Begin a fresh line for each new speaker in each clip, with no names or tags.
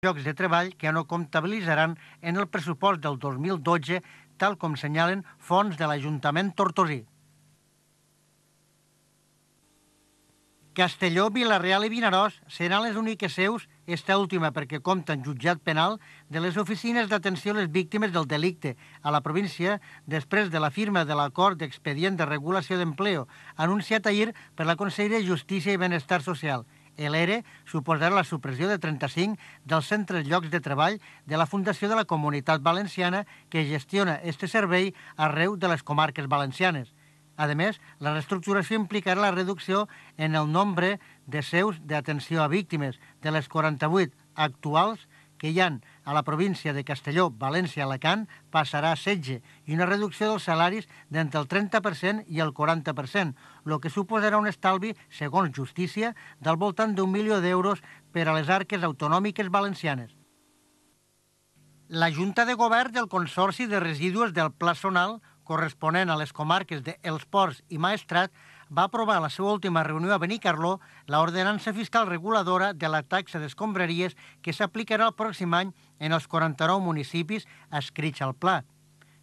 llocs de treball que no comptabilitzaran en el pressupost del 2012, tal com senyalen fonts de l'Ajuntament tortosí. Castelló, Vila-real i Vinaròs seran les úniques seus, esta última perquè compta en jutjat penal, de les oficines d'atenció a les víctimes del delicte a la província després de la firma de l'acord d'expedient de regulació d'empleo anunciat ahir per la Conselleria de Justícia i Benestar Social. L'ERE suposarà la supressió de 35 dels centres llocs de treball de la Fundació de la Comunitat Valenciana que gestiona este servei arreu de les comarques valencianes. A més, la reestructuració implicarà la reducció en el nombre de seus d'atenció a víctimes de les 48 actuals que hi ha a la província de Castelló, València i Alacant passarà a 16 i una reducció dels salaris d'entre el 30% i el 40%, el que suposarà un estalvi, segons Justícia, del voltant d'1 milió d'euros per a les arques autonòmiques valencianes. La Junta de Govern del Consorci de Residus del Pla Sonal, corresponent a les comarques d'Els Ports i Maestrat, va aprovar a la seva última reunió a Benicarló l'ordenança fiscal reguladora de la taxa d'escombraries que s'aplicarà el pròxim any en els 49 municipis adscrits al pla.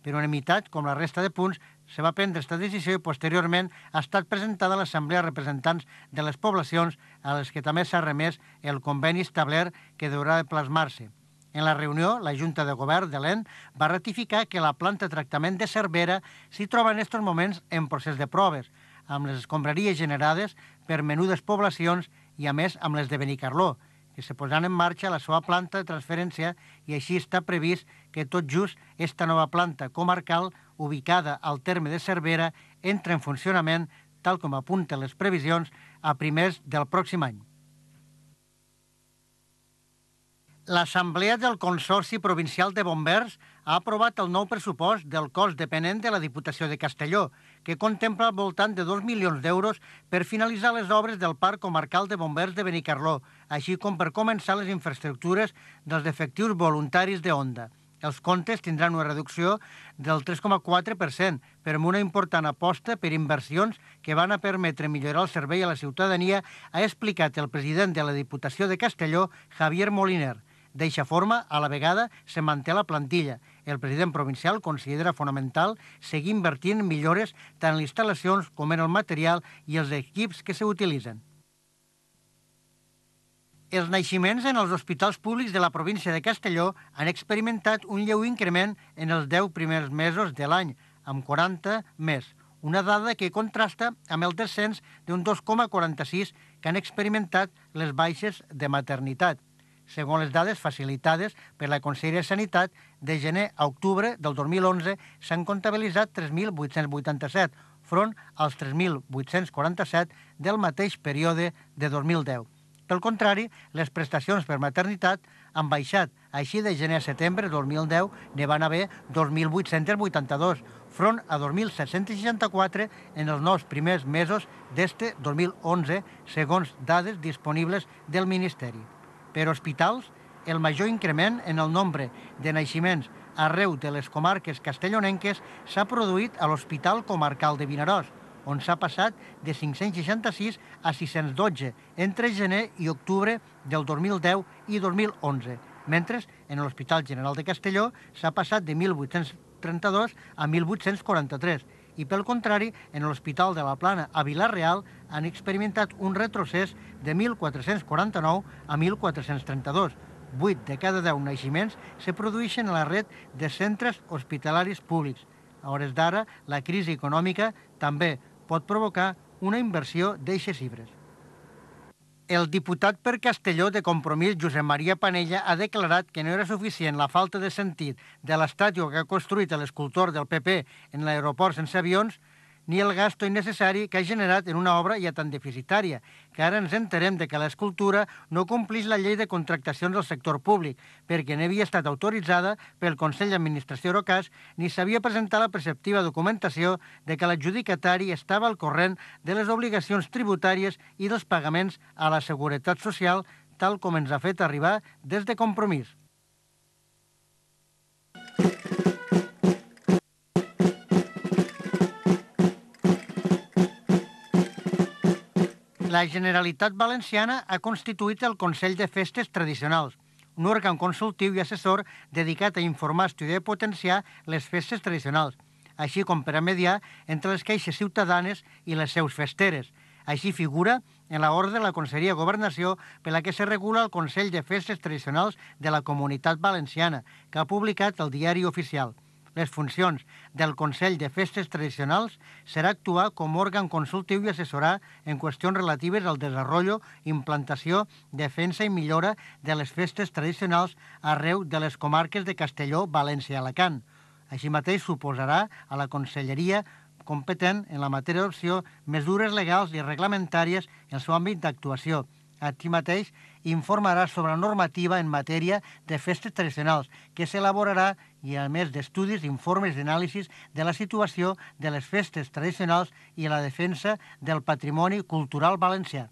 Per unanimitat, com la resta de punts, se va prendre aquesta decisió i posteriorment ha estat presentada a l'Assemblea de Representants de les poblacions a les que també s'ha remès el conveni establert que deurà de plasmar-se. En la reunió, la Junta de Govern de l'EN va ratificar que la planta de tractament de Cervera s'hi troba en aquests moments en procés de proves, amb les escombraries generades per menudes poblacions i, a més, amb les de Benicarló, que se posaran en marxa la seva planta de transferència i així està previst que tot just esta nova planta comarcal, ubicada al terme de Cervera, entra en funcionament, tal com apunten les previsions, a primers del pròxim any. L'Assemblea del Consorci Provincial de Bombers ha aprovat el nou pressupost del cos dependent de la Diputació de Castelló, que contempla al voltant de 2 milions d'euros per finalitzar les obres del Parc Comarcal de Bombers de Benicarló, així com per començar les infraestructures dels efectius voluntaris d'Onda. Els comptes tindran una reducció del 3,4%, però amb una important aposta per inversions que van a permetre millorar el servei a la ciutadania, ha explicat el president de la Diputació de Castelló, Javier Moliner. D'eixa forma, a la vegada, se manté la plantilla. El president provincial considera fonamental seguir invertint en millores tant en les instal·lacions com en el material i els equips que s'utilitzen. Els naixements en els hospitals públics de la província de Castelló han experimentat un lleu increment en els 10 primers mesos de l'any, amb 40 més, una dada que contrasta amb el descens d'un 2,46 que han experimentat les baixes de maternitat. Segons les dades facilitades per la Conselleria de Sanitat, de gener a octubre del 2011 s'han comptabilitzat 3.887, front als 3.847 del mateix període de 2010. Pel contrari, les prestacions per maternitat han baixat. Així, de gener a setembre de 2010 n'hi van haver 2.882, front a 2.764 en els 9 primers mesos d'este 2011, segons dades disponibles del Ministeri. Per hospitals, el major increment en el nombre de naixements arreu de les comarques castellonenques s'ha produït a l'Hospital Comarcal de Vinaròs, on s'ha passat de 566 a 612 entre gener i octubre del 2010 i 2011, mentre en l'Hospital General de Castelló s'ha passat de 1.832 a 1.843, i pel contrari, en l'Hospital de la Plana a Vila-real han experimentat un retrocés de 1.449 a 1.432. 8 de cada 10 naixements se produeixen a la red de centres hospitalaris públics. A hores d'ara, la crisi econòmica també pot provocar una inversió d'eixes xifres. El diputat per Castelló de Compromís, Josep Maria Panella, ha declarat que no era suficient la falta de sentit de l'estàtua que ha construït l'escultor del PP en l'aeroport sense avions, ni el gasto innecessari que ha generat en una obra ja tan deficitària, que ara ens enterem de que l'escultura no compleix la llei de contractacions del sector públic, perquè no havia estat autoritzada pel Consell d'Administració Eurocas ni s'havia presentat la preceptiva documentació de que l'adjudicatari estava al corrent de les obligacions tributàries i dels pagaments a la Seguretat Social, tal com ens ha fet arribar des de Compromís. La Generalitat Valenciana ha constituït el Consell de Festes Tradicionals, un òrgan consultiu i assessor dedicat a informar, estudiar i potenciar les festes tradicionals, així com per a mediar entre les queixes ciutadanes i les seus festeres. Així figura en l'ordre de la Conselleria de Governació per la que se regula el Consell de Festes Tradicionals de la Comunitat Valenciana, que ha publicat el Diari Oficial. Les funcions del Consell de Festes Tradicionals serà actuar com a òrgan consultiu i assessorar en qüestions relatives al desenvolupament, implantació, defensa i millora de les festes tradicionals arreu de les comarques de Castelló, València i Alacant. Així mateix suposarà a la Conselleria competent en la matèria d'adopció mesures legals i reglamentàries en el seu àmbit d'actuació. Així mateix informarà sobre la normativa en matèria de festes tradicionals que s'elaborarà i a més d'estudis, informes i anàlisis de la situació de les festes tradicionals i la defensa del patrimoni cultural valencià.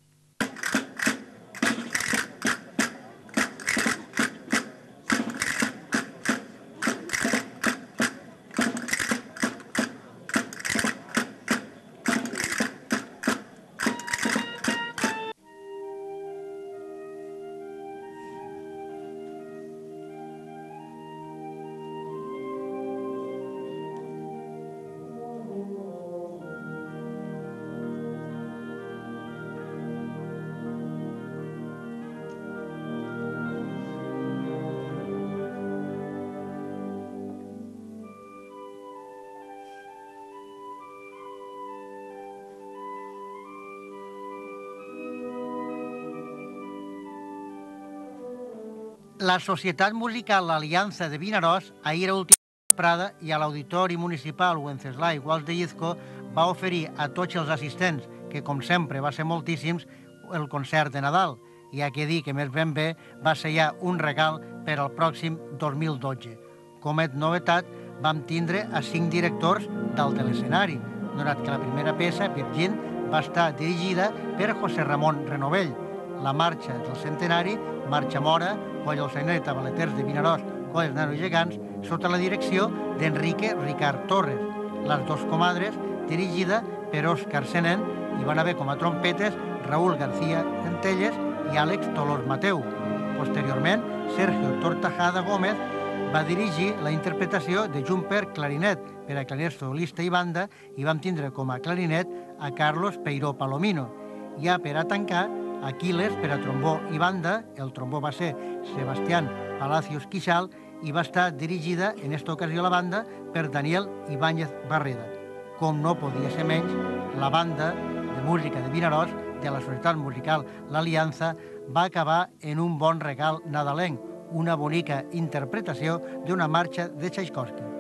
La Societat Musical Aliança de Vinaròs, ahir a última vesprada i a l'Auditori Municipal Wenceslao Guals de Llizco, va oferir a tots els assistents, que com sempre va ser moltíssims, el concert de Nadal. I hi ha que dir que més ben bé va ser ja un regal per al pròxim 2012. Com a novetat, vam tindre a 5 directors dalt de l'escenari, donat que la primera peça, Virgin, va estar dirigida per José Ramon Renovell. La marxa del centenari, Marxa Mora, Coll del Saineta, Baleters de Vinaròs, Coll dels Nanos Gegants, sota la direcció d'Enrique Ricard Torres. Les dos comadres, dirigida per Òscar Senén, hi van haver com a trompetes Raúl García Centelles i Àlex Tolós Mateu. Posteriorment, Sergio Tortajada Gómez va dirigir la interpretació de Jumper Clarinet per a clarinet solista i banda i vam tindre com a clarinet a Carlos Peiró Palomino. Ja per a tancar, Aquiles per a trombó i banda, el trombó va ser Sebastián Palacios Quixal i va estar dirigida en esta ocasió la banda per Daniel Ibáñez Barreda. Com no podia ser menys, la banda de música de Vinaròs de la Societat Musical L'Aliança va acabar en un bon regal nadalenc, una bonica interpretació d'una marxa de Tchaikovsky.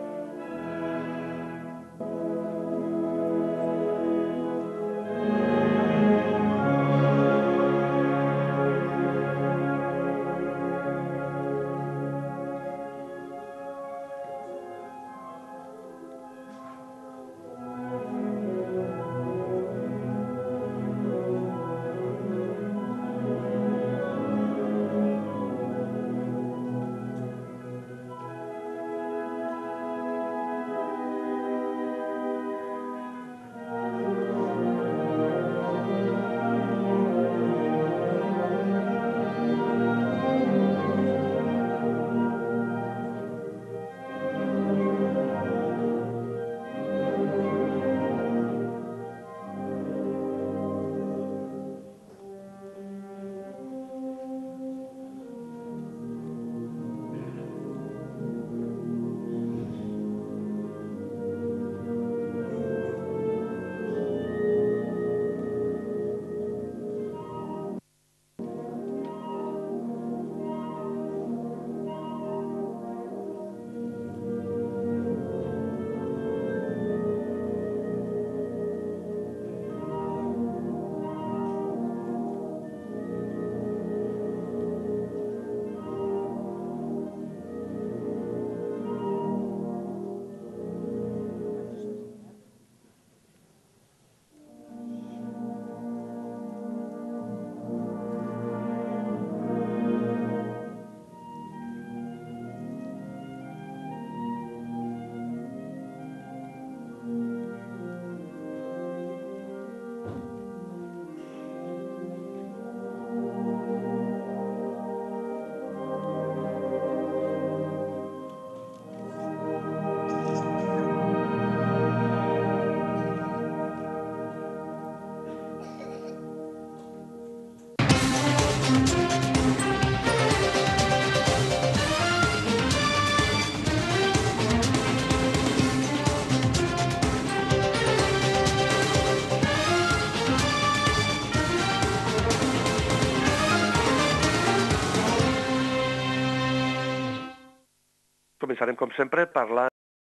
començarem, com sempre, parlant